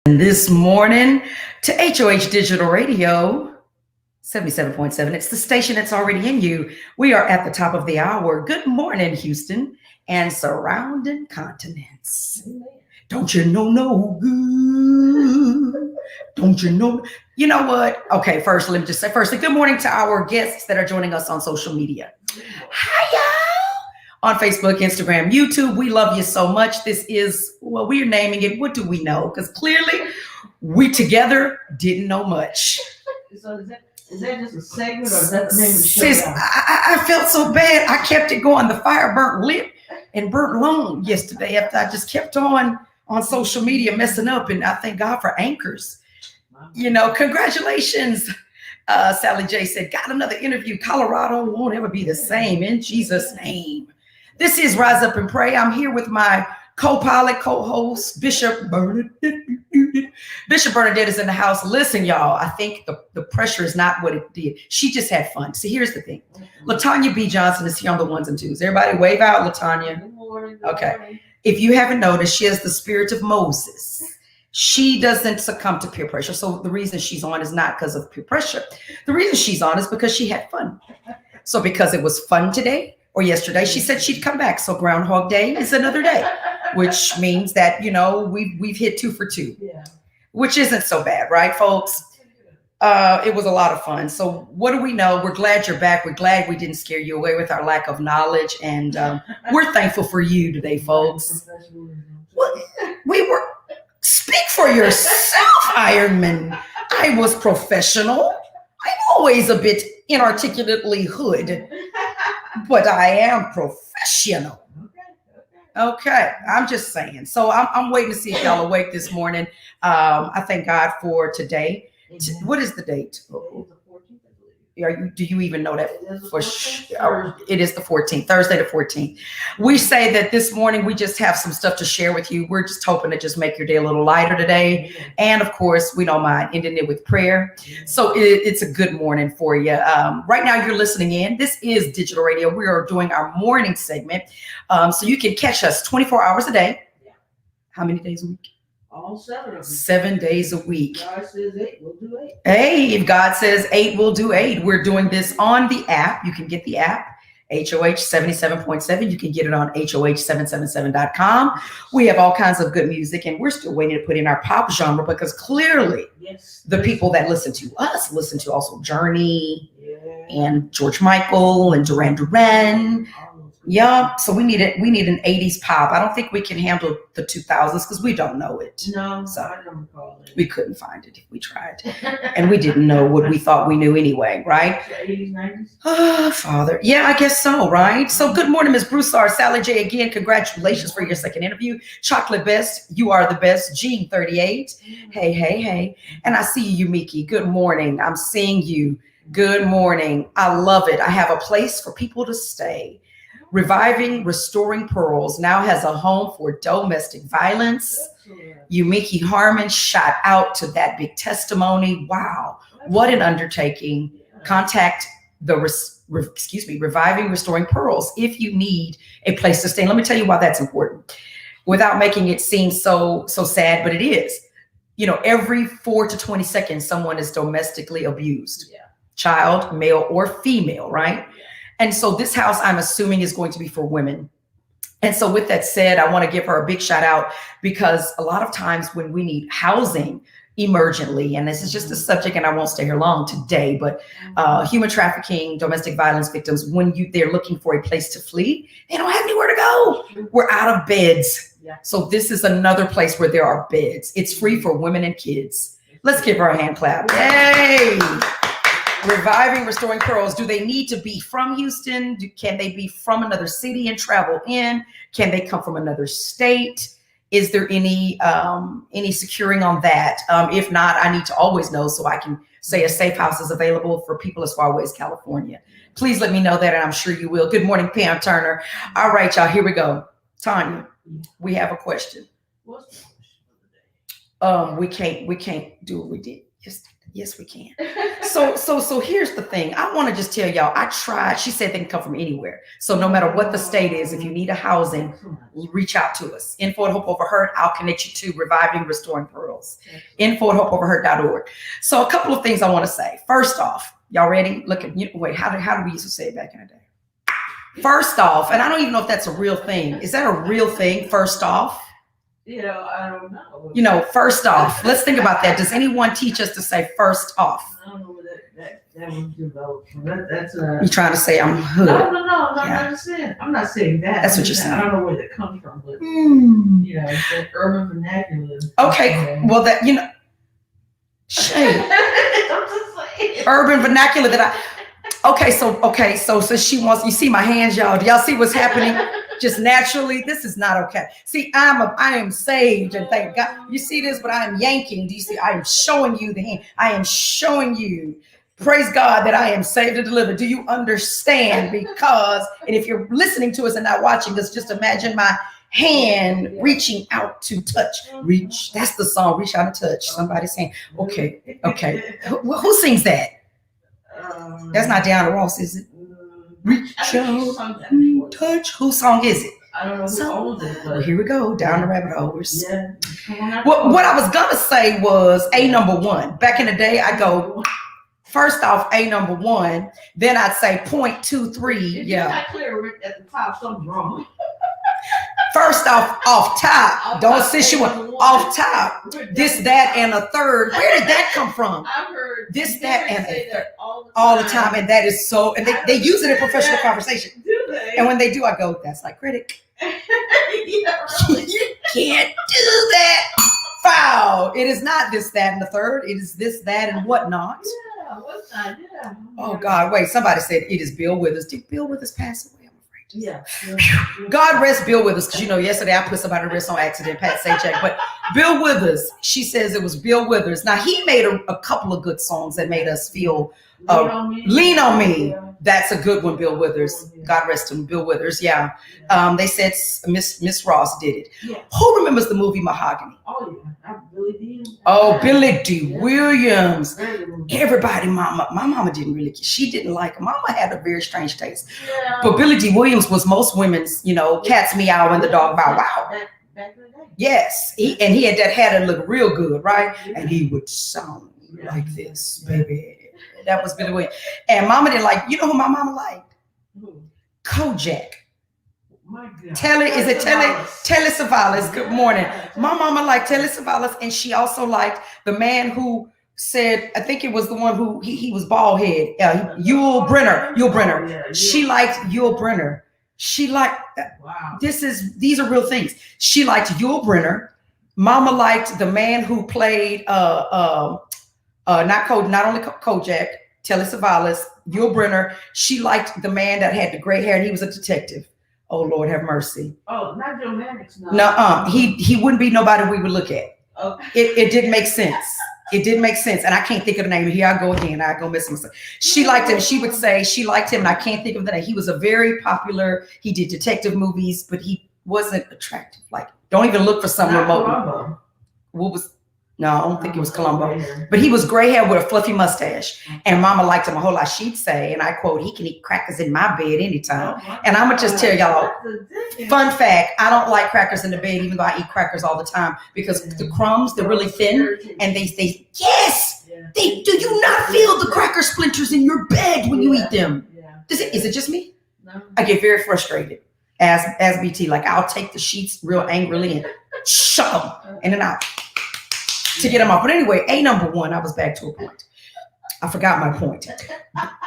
This morning to HOH Digital Radio 77.7. It's the station that's already in you. We are at the top of the hour. Good morning, Houston and surrounding continents. Don't you know no good? Don't you know? You know what? Okay, first, let me just say firstly, good morning to our guests that are joining us on social media. Hi, y'all. On Facebook, Instagram, YouTube. We love you so much. This is, well, we're naming it, what do we know? Because clearly we together didn't know much. So is that just a segment or is that the name of the show? Sis, I felt so bad. I kept it going. The fire burnt lip and burnt lung yesterday after I just kept on social media messing up. And I thank God for anchors. You know, congratulations. Sally J said, got another interview. Colorado won't ever be the same in Jesus' name. This is Rise Up and Pray. I'm here with my co-pilot, co-host, Bishop Bernadette. Bishop Bernadette is in the house. Listen, y'all, I think the pressure is not what it did. She just had fun. See, here's the thing. LaTanya B. Johnson is here on the ones and twos. Everybody wave out, LaTanya. Good morning. Okay. If you haven't noticed, she has the spirit of Moses. She doesn't succumb to peer pressure. So the reason she's on is not because of peer pressure. The reason she's on is because she had fun. So because it was fun today or yesterday, she said she'd come back. So Groundhog Day is another day, which means that, you know, we've hit 2 for 2, which isn't so bad, right, folks? It was a lot of fun. So what do we know? We're glad you're back. We're glad we didn't scare you away with our lack of knowledge. And we're thankful for you today, folks. Well, we were, speak for yourself, Ironman. I was professional. I'm always a bit inarticulately hood, but I am professional. Okay, I'm just saying. So I'm waiting to see if y'all awake this morning. I thank God for today. What is the date? Do you even know that? It is the 14th, Thursday the 14th. We say that this morning we just have some stuff to share with you. We're just hoping to just make your day a little lighter today. And of course, we don't mind ending it with prayer. So it's a good morning for you. Right now you're listening in. This is Digital Radio. We are doing our morning segment. So you can catch us 24 hours a day. How many days a week? All 7 of them. 7 days a week. God says 8, we'll do 8. Hey, if God says 8, we'll do 8. We're doing this on the app. You can get the app, HOH 77.7. You can get it on HOH777.com. We have all kinds of good music, and we're still waiting to put in our pop genre because clearly the people that listen to us listen to also Journey and George Michael and Duran Duran. Yeah, so we need an 80s pop. I don't think we can handle the 2000s because we don't know it. No, so I don't recall it. We couldn't find it if we tried. And we didn't know what we thought we knew anyway, right? The 80s, 90s? Oh, Father. Yeah, I guess so, right? So good morning, Ms. Broussard. Sally J, again, congratulations for your second interview. Chocolate Best, you are the best. Gene 38. Hey. And I see you, Miki. Good morning. I'm seeing you. Good morning. I love it. I have a place for people to stay. Reviving Restoring Pearls now has a home for domestic violence. Yumiki Harmon, shout out to that big testimony. Wow, what an undertaking. Contact the Reviving Restoring Pearls if you need a place to stay. And let me tell you why that's important. Without making it seem so sad, but it is. You know, every 4 to 20 seconds, someone is domestically abused. Child, male or female, right? And so this house, I'm assuming, is going to be for women. And so with that said, I want to give her a big shout out because a lot of times when we need housing emergently, and this is just a subject and I won't stay here long today, but human trafficking, domestic violence victims, when they're looking for a place to flee, they don't have anywhere to go. We're out of beds. So this is another place where there are beds. It's free for women and kids. Let's give her a hand clap. Yay! Reviving Restoring Pearls. Do they need to be from Houston? Can they be from another city and travel in? Can they come from another state? Is there any securing on that? If not, I need to always know so I can say a safe house is available for people as far away as California. Please let me know that, and I'm sure you will. Good morning, Pam Turner. All right, y'all, here we go. Tanya, we have a question. What's the question of the day? We can't do what we did yesterday. Yes, we can. So here's the thing. I want to just tell y'all, I tried. She said they can come from anywhere. So no matter what the state is, if you need a housing, reach out to us. Info at Hope Overheard. I'll connect you to Reviving Restoring Pearls. Info at hopeoverheard.org. So a couple of things I want to say. First off, y'all ready? Look at wait, how do we used to say it back in the day? First off, and I don't even know if that's a real thing. Is that a real thing? First off? I don't know. First off, let's think about that. Does anyone teach us to say first off? I don't know where that was developed. That's you trying to say I'm hood? No. I'm not saying that. That's what you're saying. I don't know where that comes from, but that urban vernacular. Okay, well that shame. I'm just saying. Urban vernacular that so she wants. You see my hands, y'all. Do y'all see what's happening? Just naturally, this is not okay. See, I am saved, and thank God. You see this, but I am yanking. Do you see? I am showing you the hand. I am showing you. Praise God that I am saved and delivered. Do you understand? Because, and if you're listening to us and not watching us, just imagine my hand reaching out to touch. Reach. That's the song. Reach out and touch. Somebody's saying, okay. Who sings that? That's not Diana Ross, is it? Reach out, touch. Whose song is it? I don't know who owns it. Well, here we go, down the rabbit holes. Yeah. What I was gonna say was A number one. Back in the day, I go first off A number one, then I'd say 0.23. Yeah. Not clear at the top, something's wrong. First off top. Don't sit you off top. This, that, and a third. Where did that come from? I've heard this, that, and a third. All the time, and that is so. And they use it in professional conversation. Do they? And when they do, I go, "That's like critic." You can't do that. Foul. It is not this, that, and the third. It is this, that, and whatnot. Yeah, what's that? Yeah. Oh God! Wait, somebody said it is Bill Withers. Did Bill Withers pass away? Yeah. God rest Bill Withers, because yesterday I put somebody to rest on accident, Pat Sajak. But Bill Withers, she says it was Bill Withers. Now he made a couple of good songs that made us feel Lean on Me. Yeah. That's a good one, Bill Withers. God rest him, Bill Withers. Yeah. They said Miss Ross did it. Yeah. Who remembers the movie Mahogany? Oh yeah, Billy D. Oh, Billy D. Williams. Everybody, my mama didn't really. She didn't like him. Mama had a very strange taste. Yeah. But Billy D. Williams was most women's, cats meow and the dog bow wow. Back in the day. Yes, he had that hair that looked real good, right? Yeah. And he would sound like this, baby. That was Billy Williams. And mama didn't like. You know who my mama liked? Who? Kojak. Telly Savalas. Good morning. My mama liked Telly Savalas, and she also liked the man who said, I think it was the one who he was bald head. Yul Brynner. Yeah, she liked Yul Brynner. She liked. Wow. These are real things. She liked Yul Brynner. Mama liked the man who played not only Kojak, Telly Savalas, Yul Brynner. She liked the man that had the gray hair, and he was a detective. Oh, Lord have mercy. Oh, not Joe Mannix. No, he wouldn't be nobody we would look at. Okay. It didn't make sense. It didn't make sense. And I can't think of the name. Here I go again. I go missing myself. She liked him. She would say she liked him, and I can't think of the name. He was a very popular, he did detective movies, but he wasn't attractive. Like, don't even look for some remote. No, I don't think it was Columbo, but he was gray hair with a fluffy mustache, and mama liked him a whole lot. She'd say, and I quote, "He can eat crackers in my bed anytime." And I'm gonna just tell y'all, fun fact, I don't like crackers in the bed, even though I eat crackers all the time, because the crumbs, they're really thin, and they do you not feel the cracker splinters in your bed when you eat them? Is it just me? No. I get very frustrated as BT, like I'll take the sheets real angrily and shove them, and then I'll to get them off. But anyway, A number one, I was back to a point. I forgot my point.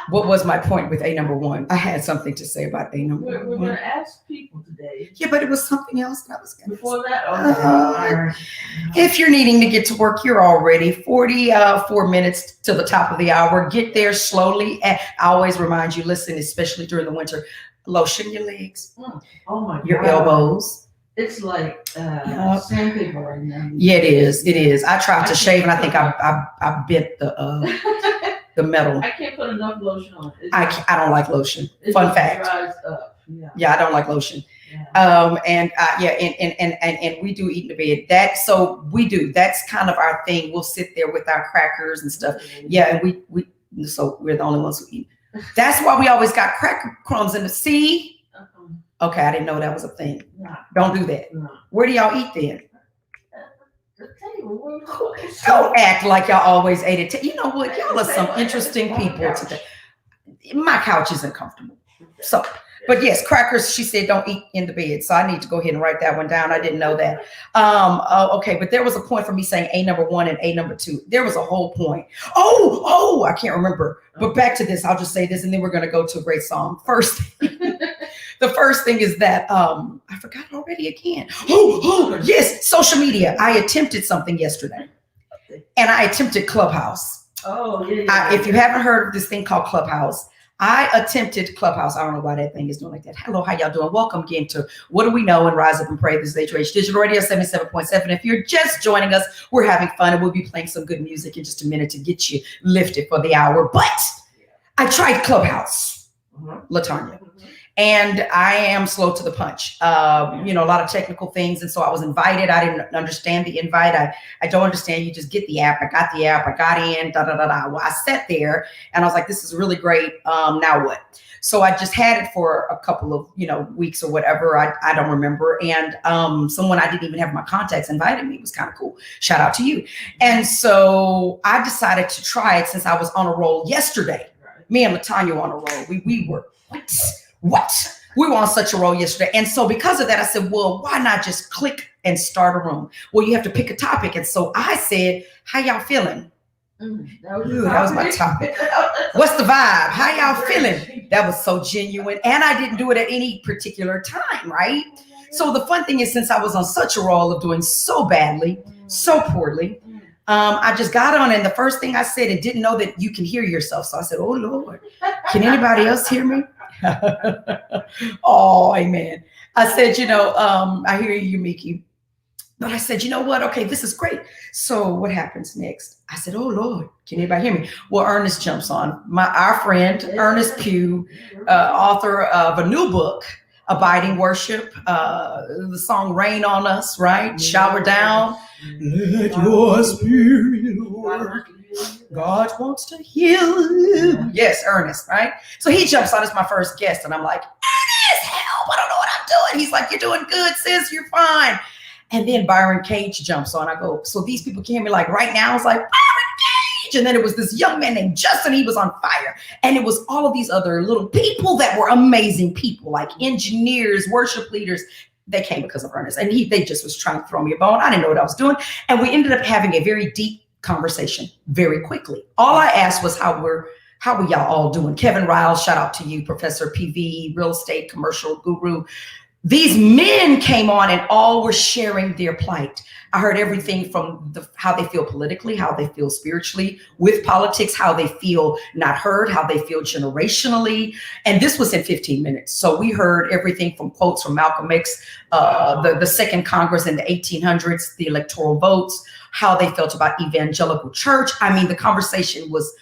What was my point with A number one? I had something to say about A number one. We're going to ask people today. Yeah, but it was something else that I was going to say. Before that? If you're needing to get to work, you're already 44 minutes to the top of the hour. Get there slowly. I always remind you, listen, especially during the winter, lotion your legs, your elbows. It's like sandpaper right now. Yeah, it is. I tried to shave, and I think I bit the metal. I can't put enough lotion on. I don't like lotion. Fun fact. Dries up. Yeah, I don't like lotion. Yeah. And we do eat in the bed. So we do. That's kind of our thing. We'll sit there with our crackers and stuff. Yeah, and So we're the only ones who eat. That's why we always got cracker crumbs in the sea. Okay, I didn't know that was a thing. No. Don't do that. No. Where do y'all eat then? The table. Don't act like y'all always ate it. You know what? Y'all are some interesting people today. My couch isn't comfortable. So, but yes, crackers, she said, don't eat in the bed. So I need to go ahead and write that one down. I didn't know that. Okay, but there was a point for me saying A number 1 and A number 2. There was a whole point. I can't remember. But back to this, I'll just say this, and then we're going to go to a great song. First, the first thing is that I forgot already again. Yes, social media. I attempted something yesterday, and I attempted Clubhouse. If you haven't heard of this thing called Clubhouse, I attempted Clubhouse. I don't know why that thing is doing like that. Hello, how y'all doing? Welcome again to What Do We Know and Rise Up and Pray. This is HRH Digital Radio 77.7. If you're just joining us, we're having fun, and we'll be playing some good music in just a minute to get you lifted for the hour. But I tried Clubhouse, LaTanya, and I am slow to the punch. A lot of technical things. And so I was invited. I didn't understand the invite. I don't understand. You just get the app. I got the app. I got in, Well, I sat there and I was like, this is really great. Now what? So I just had it for a couple of, weeks or whatever. I don't remember. And someone I didn't even have my contacts invited me. It was kind of cool. Shout out to you. And so I decided to try it since I was on a roll yesterday. Me and LaTanya were on a roll. We were, what? We were on such a roll yesterday. And so because of that, I said, well, why not just click and start a room? Well, you have to pick a topic. And so I said, how y'all feeling? That was my topic. What's the vibe? How y'all feeling? That was so genuine. And I didn't do it at any particular time, right? So the fun thing is, since I was on such a roll of doing so badly, so poorly, I just got on, and the first thing I said, and didn't know that you can hear yourself. So I said, oh, Lord, can anybody else hear me? Oh, amen. I said, I hear you, Miki. But I said, you know what? Okay, this is great. So what happens next? I said, oh, Lord, can anybody hear me? Well, Ernest jumps on. Our friend, Ernest Pugh, author of a new book, Abiding Worship, the song Rain on Us, right? Shower down. Let your spirit work. God wants to heal you. Yes, Ernest, right? So he jumps on as my first guest, and I'm like, Ernest, help, I don't know what I'm doing. He's like, you're doing good, sis, you're fine. And then Byron Cage jumps on. I go, so these people can hear me like right now? I was like, Byron Cage. And then it was this young man named Justin. He was on fire. And it was all of these other little people that were amazing people, like engineers, worship leaders. They came because of Ernest. And they just was trying to throw me a bone. I didn't know what I was doing. And we ended up having a very deep conversation very quickly. All I asked was how were y'all all doing? Kevin Riles, shout out to you, Professor PV, real estate commercial guru. These men came on and all were sharing their plight. I heard everything from how they feel politically, how they feel spiritually with politics, how they feel not heard, how they feel generationally. And this was in 15 minutes. So we heard everything from quotes from Malcolm X, the Second Congress in the 1800s, the electoral votes, how they felt about evangelical church. I mean, the conversation was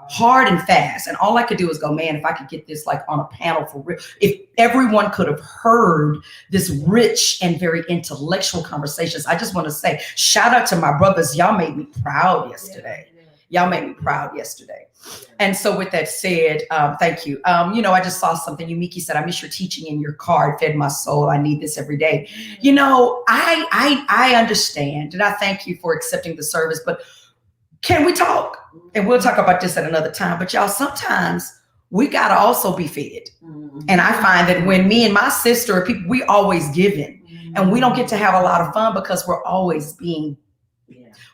hard and fast. And all I could do was go, man, if I could get this like on a panel for real, if everyone could have heard this rich and very intellectual conversations. I just want to say, shout out to my brothers. Y'all made me proud yesterday. Y'all made me proud yesterday. And so with that said, thank you. I just saw something. Yumiki said, I miss your teaching in your car. It fed my soul. I need this every day. I understand. And I thank you for accepting the service, but can we talk? And we'll talk about this at another time. But y'all, sometimes we got to also be fed. And I find that when me and my sister, people, we always giving. And we don't get to have a lot of fun because we're always being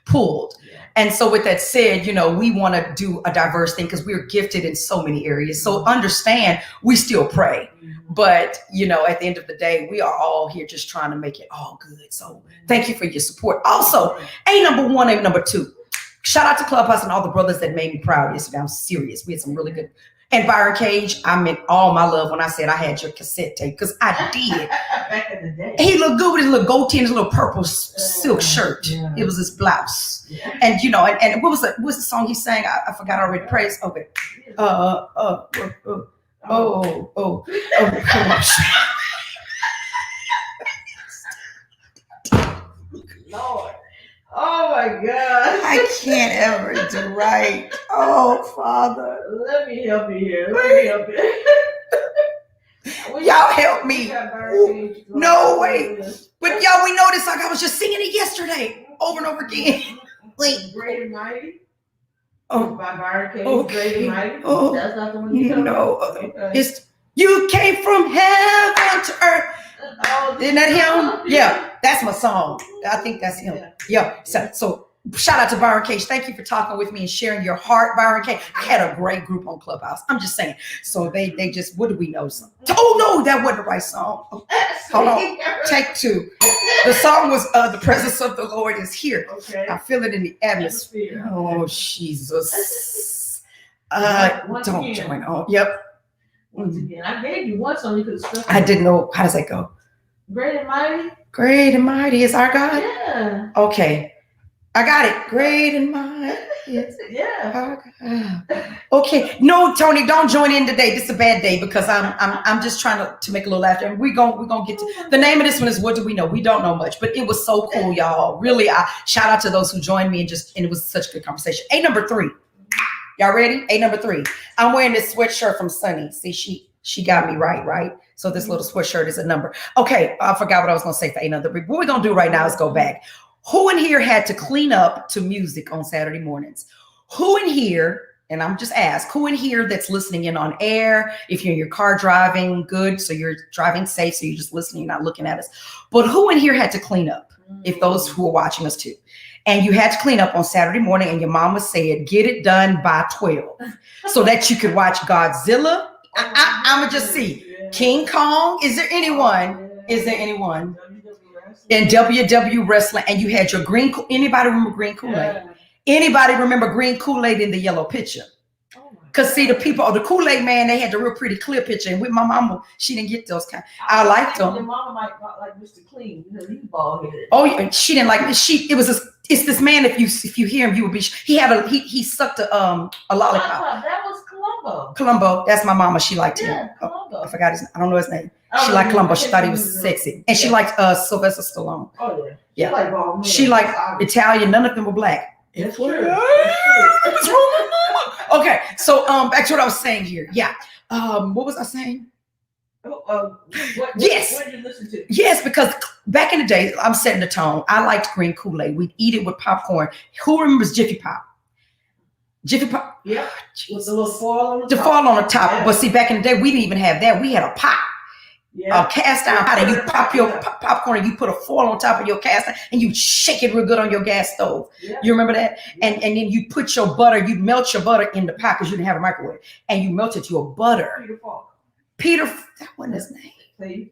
pulled. And so with that said, we want to do a diverse thing because we're gifted in so many areas. So understand, we still pray. But, at the end of the day, we are all here just trying to make it all good. So thank you for your support. Also, A number 1, A number 2. Shout out to Clubhouse and all the brothers that made me proud yesterday. I'm serious. We had some really good. And Byron Cage, I meant all my love when I said I had your cassette tape, because I did. Back in the day. He looked good with his little goatee and his little purple silk shirt. Yeah. It was his blouse. Yeah. And and what was the song he sang? I forgot already. Praise. Okay. Lord. Oh my God. I can't ever do right. Oh, Father. Let me help you here. Let me help you. Y'all help me. No, wait. But y'all, we know this song. I was just singing it yesterday over and over again. Wait. Great and Mighty. Oh, by Barricade. okay. Great and Mighty. Oh, That's not the one you know. no. Okay. It's You Came from Heaven to Earth. Oh, Isn't that him? Yeah, that's my song. I think that's him. Yeah. So shout out to Byron Cage. Thank you for talking with me and sharing your heart, Byron Cage. I had a great group on Clubhouse. I'm just saying. So they just, what do we know? Oh no, that wasn't the right song. Hold on. Take two. The song was The Presence of the Lord is Here. Okay. I feel it in the atmosphere. Oh, Jesus. Don't join on. Yep. Once again, I gave you one song you could have. I didn't know. How does that go? Great and Mighty. Great and mighty is our God. Yeah. Okay. I got it. Great and mighty is Yeah. our God. Okay. No, Tony, don't join in today. This is a bad day because I'm just trying to make a little laughter. And we're gonna get to the name of this one is What Do We Know? We don't know much, but it was so cool, y'all. Really, I shout out to those who joined me and it was such a good conversation. A number 3. Y'all ready? A number 3. I'm wearing this sweatshirt from Sunny. See, she got me right? So this little sweatshirt is a number. Okay, I forgot what I was gonna say for A number 3. What we're gonna do right now is go back. Who in here had to clean up to music on Saturday mornings? Who in here, and I'm just asked, who in here that's listening in on air? If you're in your car driving, good, so you're driving safe, so you're just listening, you're not looking at us. But who in here had to clean up? If those who are watching us too. And you had to clean up on Saturday morning and your mama said, get it done by 12 so that you could watch Godzilla. I'ma just see. King Kong. Is there anyone? Is there anyone? In WWE wrestling, and you had your green. Anybody remember green Kool Aid? Anybody remember green Kool Aid in the yellow picture? Because see, the people, the Kool Aid man, they had the real pretty clear picture. And with my mama, she didn't get those kind. I liked them. Your mama might not like Mr. Clean because he's bald headed. Oh, yeah, she didn't like me. It's this man. If you hear him, you would be. He sucked a lollipop. That was Columbo. Columbo. That's my mama. She liked him. Yeah, Columbo. I forgot his. I don't know his name. She liked Columbo. She thought he was sexy, and she liked Sylvester Stallone. Oh yeah. Yeah. She liked Italian. None of them were black. It's true. Okay, so back to what I was saying here. Yeah. What was I saying? Yes. What did you listen to? Yes, because back in the day, I'm setting the tone. I liked green Kool Aid. We'd eat it with popcorn. Who remembers Jiffy Pop? Jiffy Pop. Yeah. With the little foil on the top. The foil on the top. Yeah. But see, back in the day, we didn't even have that. We had a pot. Yeah. A cast iron pot, and you pop your popcorn and you put a foil on top of your cast iron and you shake it real good on your gas stove. Yeah. You remember that? Yeah. And then you put your butter, you melt your butter in the pot because you didn't have a microwave, and you melted your butter. Peter, that wasn't his name. I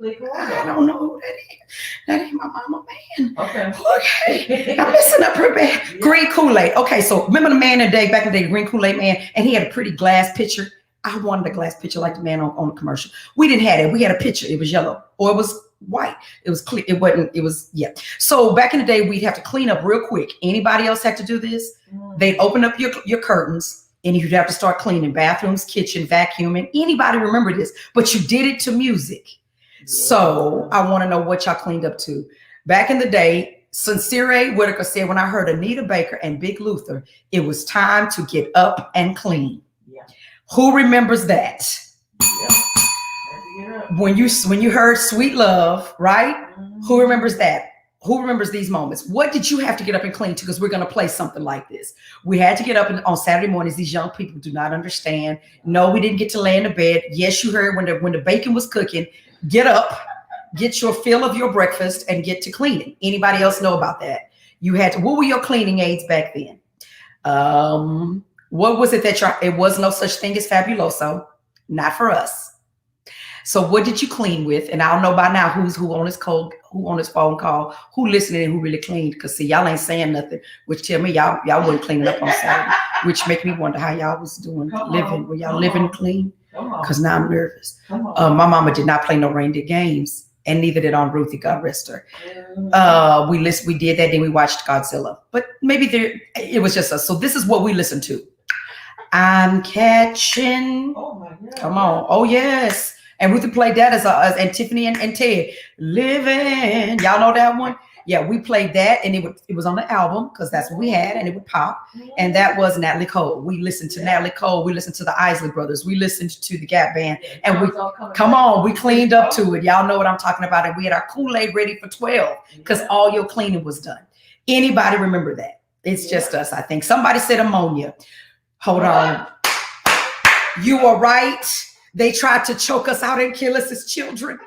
don't know who that is. That ain't my mama, man. Okay. I'm messing up real bad. Yeah. Green Kool Aid. Okay, so remember the man in the day, back in the day, Green Kool Aid man, and he had a pretty glass pitcher. I wanted a glass pitcher like the man on the commercial. We didn't have it. We had a pitcher. It was yellow or it was white. It was clear. It wasn't. It was, yeah. So back in the day, we'd have to clean up real quick. Anybody else had to do this? They'd open up your curtains and you'd have to start cleaning bathrooms, kitchen, vacuuming. Anybody remember this? But you did it to music. So I want to know what y'all cleaned up to. Back in the day, Sincere Whitaker said, when I heard Anita Baker and Big Luther, it was time to get up and clean. Who remembers that? Yeah. When you heard Sweet Love, right? Mm-hmm. Who remembers that? Who remembers these moments? What did you have to get up and clean to? Because we're going to play something like this. We had to get up on Saturday mornings. These young people do not understand. No, we didn't get to lay in the bed. Yes, you heard when the bacon was cooking. Get up, get your fill of your breakfast, and get to cleaning. Anybody else know about that? You had to. What were your cleaning aids back then? What was it that it was no such thing as Fabuloso, not for us. So what did you clean with? And I don't know by now who's who on this phone call, who listening and who really cleaned. Because see, y'all ain't saying nothing, which tell me y'all wasn't cleaning up on Saturday, which make me wonder how y'all was doing living. Were y'all living clean? Because now I'm nervous. My mama did not play no reindeer games, and neither did Aunt Ruthie, God rest her. We did that, then we watched Godzilla. But maybe it was just us. So this is what we listened to. I'm catching. Oh my God. Come on. Oh yes. And Ruthie played that as and Tiffany and Ted living. Y'all know that one? Yeah, we played that, and it was on the album because that's what we had, and it would pop. And that was Natalie Cole. We listened to Natalie Cole. We listened to the Isley Brothers. We listened to the Gap Band, and we cleaned up to it. Y'all know what I'm talking about. And we had our Kool Aid ready for 12 because all your cleaning was done. Anybody remember that? It's just us, I think. Somebody said ammonia. Hold on. You were right. They tried to choke us out and kill us as children.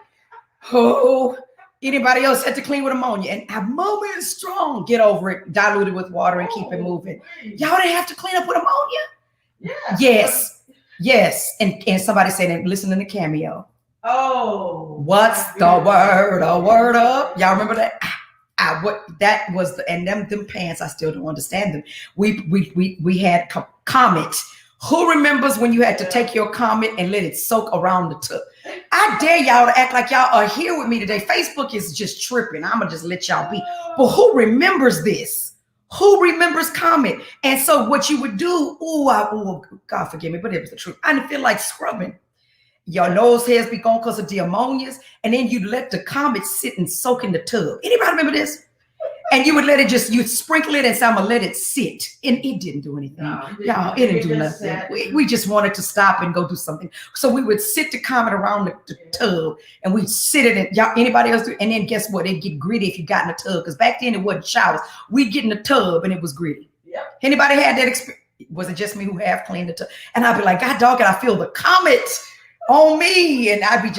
Oh, anybody else had to clean with ammonia. And ammonia is strong. Get over it. Dilute it with water and keep it moving. Y'all didn't have to clean up with ammonia? Yeah. Yes. Yes. And somebody said, listening to Cameo. Oh. What's the word? A word up. Y'all remember that? What that was, and them pants, I still don't understand them. We had Comet. Who remembers when you had to take your Comet and let it soak around the tub? I dare y'all to act like y'all are here with me today. Facebook is just tripping. I'm gonna just let y'all be. But who remembers this? Who remembers Comet? And so what you would do? God forgive me, but it was the truth. I didn't feel like scrubbing. Your nose hairs be gone because of the ammonias, and then you let the Comet sit and soak in the tub. Anybody remember this? And you would let it you'd sprinkle it and say, I'm gonna let it sit. And it didn't do anything. No, y'all, it didn't do nothing. We just wanted to stop and go do something. So we would sit the Comet around the tub, and we'd sit in it. Y'all, anybody else do? And then guess what? It'd get gritty if you got in the tub. Because back then it wasn't showers. We'd get in the tub and it was gritty. Yep. Anybody had that experience? Was it just me who half cleaned the tub? And I'd be like, God dog it, I feel the Comet on me. And I'd be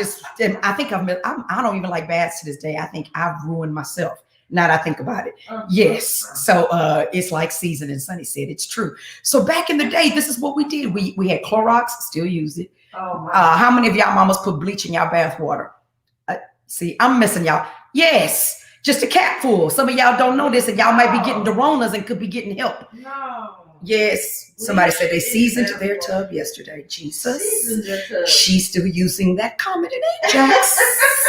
I think I don't even like baths to this day. I think I've ruined myself. Now that I think about it. Yes. So it's like Season and Sunny said, it's true. So back in the day, this is what we did. We had Clorox, still use it. Oh, how many of y'all mamas put bleach in y'all bath water? See, I'm missing y'all. Yes. Just a cap full. Some of y'all don't know this, and y'all might be getting Doronas and could be getting help. No. Yes. Somebody said they seasoned their tub yesterday. Jesus. She's still using that Comet and Ajax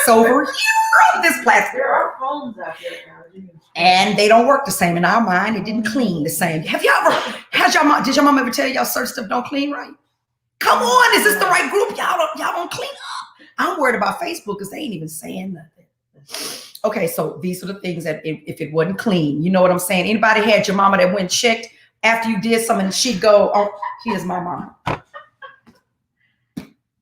over here on this platform. There are phones out there now. And they don't work the same in our mind. It didn't clean the same. Have y'all ever, did your mom ever tell y'all certain stuff don't clean right? Come on, is this the right group? Y'all don't clean up. I'm worried about Facebook because they ain't even saying nothing. Okay, so these are the things that if it wasn't clean, you know what I'm saying? Anybody had your mama that went and checked after you did something, and she'd go, oh, here's my mama.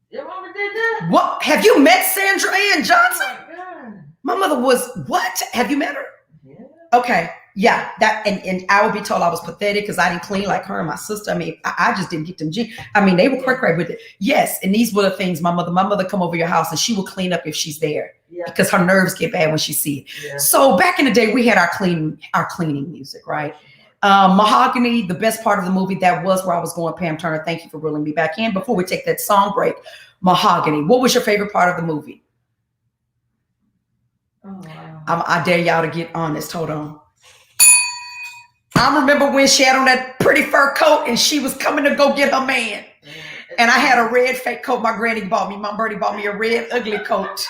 Your mama did that? What? Have you met Sandra Ann Johnson? Oh my God. My mother was, what? Have you met her? Yeah. Okay. Yeah. That and I would be told I was pathetic because I didn't clean like her and my sister. I mean, I just didn't get them. They were quick right with it. Yes. And these were the things my mother come over your house and she will clean up if she's there. Yeah. Because her nerves get bad when she see it. Yeah. So back in the day, we had our cleaning music, right? Mahogany, the best part of the movie, that was where I was going. Pam Turner, thank you for reeling me back in. Before we take that song break, Mahogany, what was your favorite part of the movie? Oh, wow. I dare y'all to get honest. Hold on. I remember when she had on that pretty fur coat and she was coming to go get her man. And I had a red fake coat my granny bought me. My birdie bought me a red ugly coat.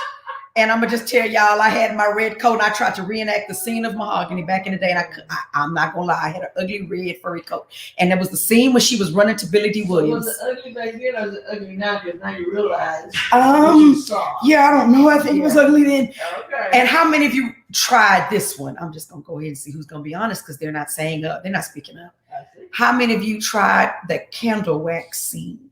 And I'm going to just tell y'all, I had my red coat and I tried to reenact the scene of Mahogany back in the day. And I'm not going to lie, I had an ugly red furry coat. And there was the scene when she was running to Billy D. Williams. Was it ugly back then or was it ugly now? Because now you realize. Yeah, I don't know. I think it was ugly then. Okay. And how many of you tried this one? I'm just going to go ahead and see who's going to be honest because they're not saying up. They're not speaking up. How many of you tried the candle wax scene?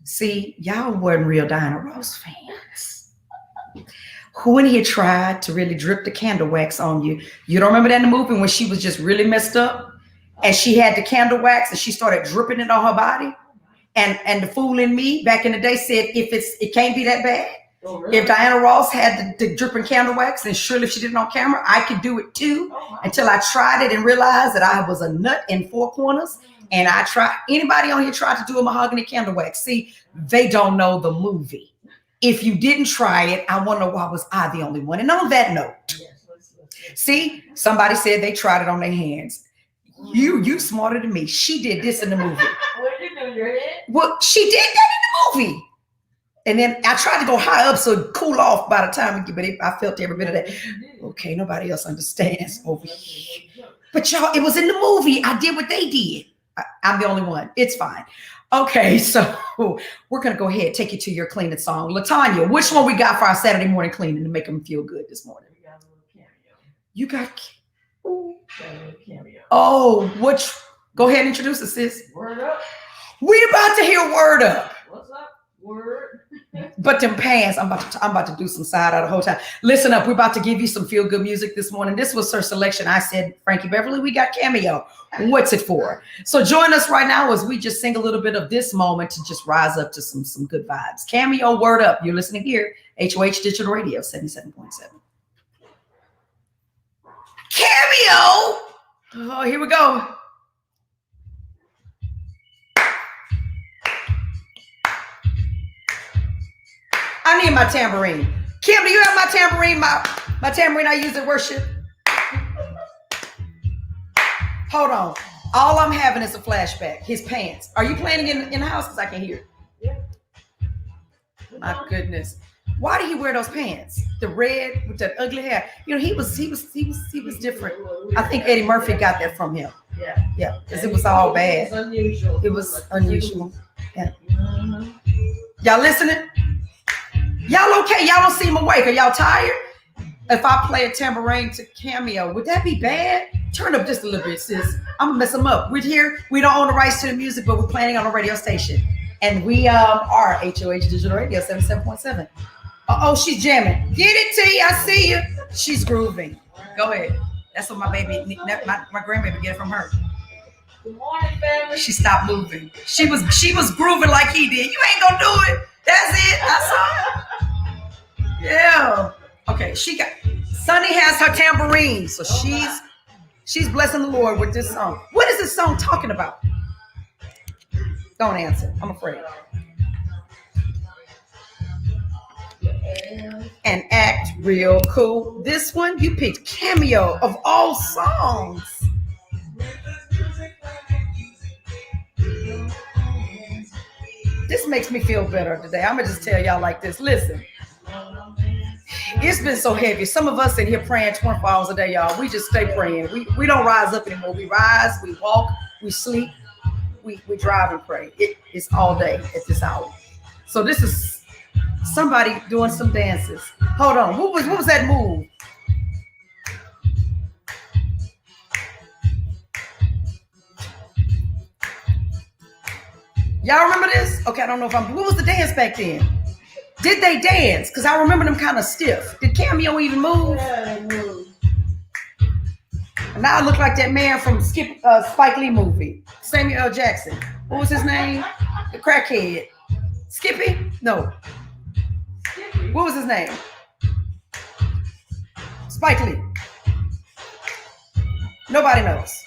See, y'all weren't real Diana Ross fans. Who in here tried to really drip the candle wax on you? You don't remember that in the movie when she was just really messed up and she had the candle wax and she started dripping it on her body? And the fool in me back in the day said, it can't be that bad. Oh, really? If Diana Ross had the dripping candle wax, and surely if she did it on camera, I could do it too. Until I tried it and realized that I was a nut in four corners. And I tried. Anybody on here tried to do a mahogany candle wax? See, they don't know the movie. If you didn't try it, I wonder why was I the only one. And on that note, see, somebody said they tried it on their hands. You smarter than me. She did this in the movie. What did you do, your head? Well, she did that in the movie. And then I tried to go high up so it'd cool off by the time we get, but I felt every bit of that. Okay, nobody else understands over here. But y'all, it was in the movie. I did what they did. I'm the only one. It's fine. Okay, so we're going to go ahead, take you to your cleaning song. LaTanya, which one we got for our Saturday morning cleaning to make them feel good this morning? You got. Cameo. Oh, which? Go ahead and introduce us, sis. Word up. We about to hear Word Up. What's up? Word. But them pants, I'm about to do some side eye the whole time. Listen up, we're about to give you some feel good music this morning. This was her selection. I said, Frankie Beverly, we got Cameo. What's it for? So join us right now as we just sing a little bit of this moment to just rise up to some good vibes. Cameo, Word Up. You're listening here, HOH Digital Radio 77.7. Cameo. Oh, here we go. I need my tambourine. Kim, do you have my tambourine? My tambourine I use at worship. Hold on. All I'm having is a flashback. His pants. Are you playing in the house? Because I can hear. Yeah. My goodness. Why did he wear those pants? The red with that ugly hair. You know, he was different. I think Eddie Murphy got that from him. Yeah. Yeah, because it was all bad. It's unusual. It was unusual. Yeah. Mm-hmm. Y'all listening? Y'all okay? Y'all don't seem awake. Are y'all tired? If I play a tambourine to Cameo, would that be bad? Turn up just a little bit, sis. I'm gonna mess them up. We're here. We don't own the rights to the music, but we're playing on a radio station. And we are HOH Digital Radio 77.7. Uh-oh, she's jamming. Get it, T. I see you. She's grooving. Go ahead. That's what my baby, my grandbaby get it from her. Good morning, family. She stopped moving. She was grooving like he did. You ain't gonna do it. That's it. I saw it. Yeah. Okay. Sunny has her tambourine, so she's blessing the Lord with this song. What is this song talking about? Don't answer. I'm afraid. And act real cool. This one you picked Cameo of all songs. This makes me feel better today. I'm gonna just tell y'all like this. Listen, it's been so heavy. Some of us in here praying 24 hours a day, y'all. We just stay praying. We don't rise up anymore. We rise, we walk, we sleep, we drive and pray. It's all day at this hour. So this is somebody doing some dances. Hold on. What was that move? Y'all remember this? Okay, I don't know if what was the dance back then? Did they dance? Because I remember them kind of stiff. Did Cameo even move? Yeah, they moved. And now I look like that man from Spike Lee movie. Samuel L. Jackson. What was his name? The crackhead. Skippy? No. Skippy. What was his name? Spike Lee. Nobody knows.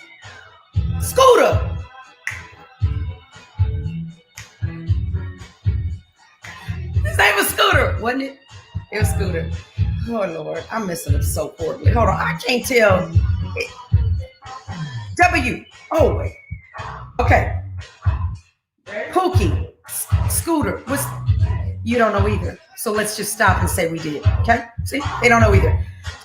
Scooter. His name was Scooter, wasn't it? It was Scooter. Oh, Lord. I'm messing up so horribly. Hold on. I can't tell. W. Oh, wait. Okay. Pookie. Scooter. You don't know either. So let's just stop and say we did. Okay? See? They don't know either.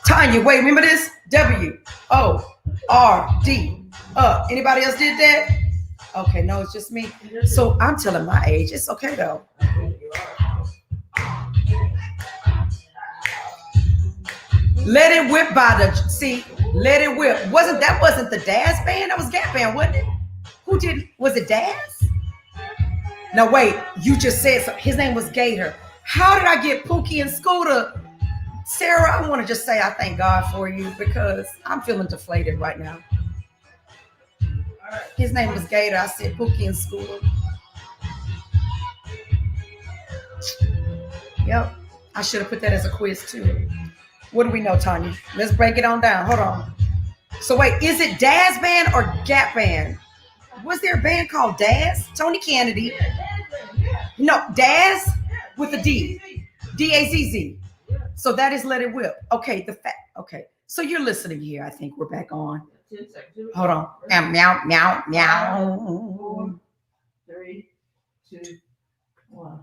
Tanya, wait. Remember this? W. O. R. D. Anybody else did that? Okay. No, it's just me. So I'm telling my age. It's okay, though. Let It Whip Let It Whip. Wasn't the Daz band? That was Gap Band, wasn't it? Who did, was it Daz? Now wait, you just said so. His name was Gator. How did I get Pookie and Scooter? Sarah, I want to just say I thank God for you because I'm feeling deflated right now. His name was Gator. I said Pookie and Scooter. Yep. I should have put that as a quiz too. What do we know, Tanya? Let's break it on down. Hold on. So wait, is it Daz Band or Gap Band? Was there a band called Daz? Tony Kennedy. No, Daz with a D. D-A-Z-Z. So that is Let It Whip. Okay, okay. So you're listening here. I think we're back on. Hold on. Meow, meow, meow. 4, 3, 2, 1.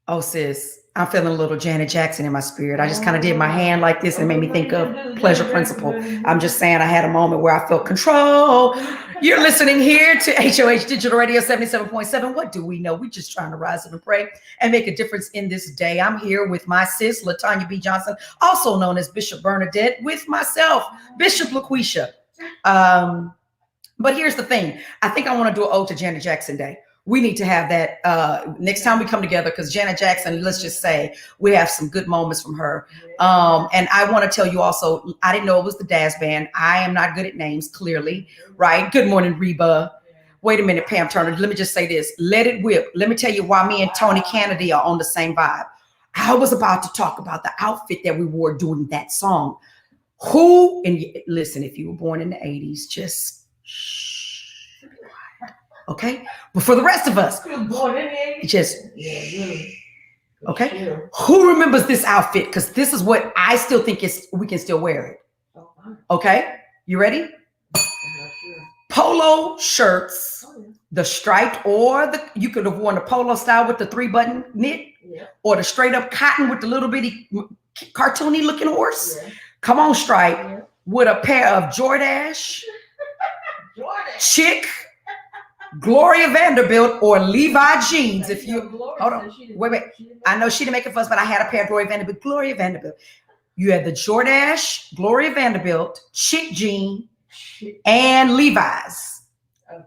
Oh, sis, I'm feeling a little Janet Jackson in my spirit. I just kind of did my hand like this and it made me think of Pleasure Principle. I'm just saying I had a moment where I felt control You're listening here to HOH Digital Radio 77.7. What do we know? We're just trying to rise up and pray and make a difference in this day. I'm here with my sis, LaTanya B. Johnson, also known as Bishop Bernadette, with myself, Bishop LaQuisha. But here's the thing. I think I want to do an ode to Janet Jackson Day. We need to have that next time we come together, because Janet Jackson, let's just say we have some good moments from her. And I want to tell you also, I didn't know it was the Daz Band. I am not good at names, clearly, right? Good morning, Reba. Wait a minute, Pam Turner. Let me just say this. Let it whip. Let me tell you why me and Tony Kennedy are on the same vibe. I was about to talk about the outfit that we wore during that song. Who, and listen, if you were born in the 80s, just shh. Okay, but for the rest of us, just okay. Who remembers this outfit? Because this is what I still think is we can still wear it. Okay, you ready? Polo shirts, the striped, or the you could have worn the polo style with the 3-button knit, or the straight up cotton with the little bitty cartoony looking horse. Come on, stripe with a pair of Jordache, chick. Gloria Vanderbilt or Levi jeans. If you hold on, wait. I know she didn't make a fuss, but I had a pair of Gloria Vanderbilt. You had the Jordache, Gloria Vanderbilt, chick jean, and Levi's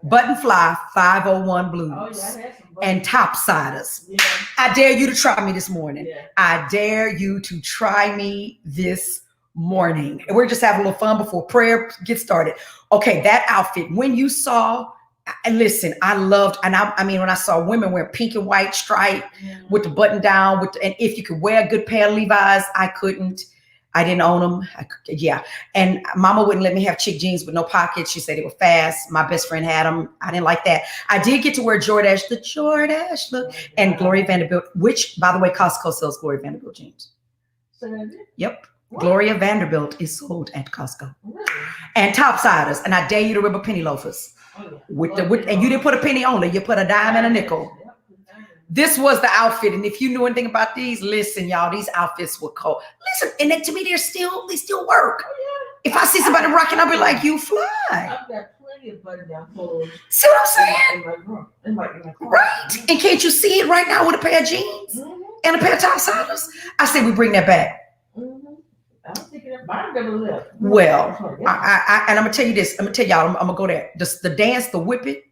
button fly 501 blues and topsiders. I dare you to try me this morning. I dare you to try me this morning. And we're just having a little fun before prayer gets started. Okay, that outfit. When you saw. And listen, I loved, and I mean, when I saw women wear pink and white stripe with the button down, and if you could wear a good pair of Levi's, I couldn't. I didn't own them. And Mama wouldn't let me have chick jeans with no pockets. She said they were fast. My best friend had them. I didn't like that. I did get to wear the Jordache look, and Gloria Vanderbilt, which, by the way, Costco sells Gloria Vanderbilt jeans. Yep. What? Gloria Vanderbilt is sold at Costco. And topsiders, and I dare you to rip a penny loafers. And you didn't put a penny on it, you put a dime and a nickel. This was the outfit, and if you knew anything about these, listen, y'all, these outfits were cold. Listen, and then, to me, they still work. If I see somebody rocking, I'll be like, you fly. I've got plenty of button-down clothes. See what I'm saying? In my right? And can't you see it right now with a pair of jeans and a pair of topsiders? I say we bring that back. Well, and I'm gonna tell you this. I'm gonna tell y'all. I'm gonna go there. The dance, the whip it.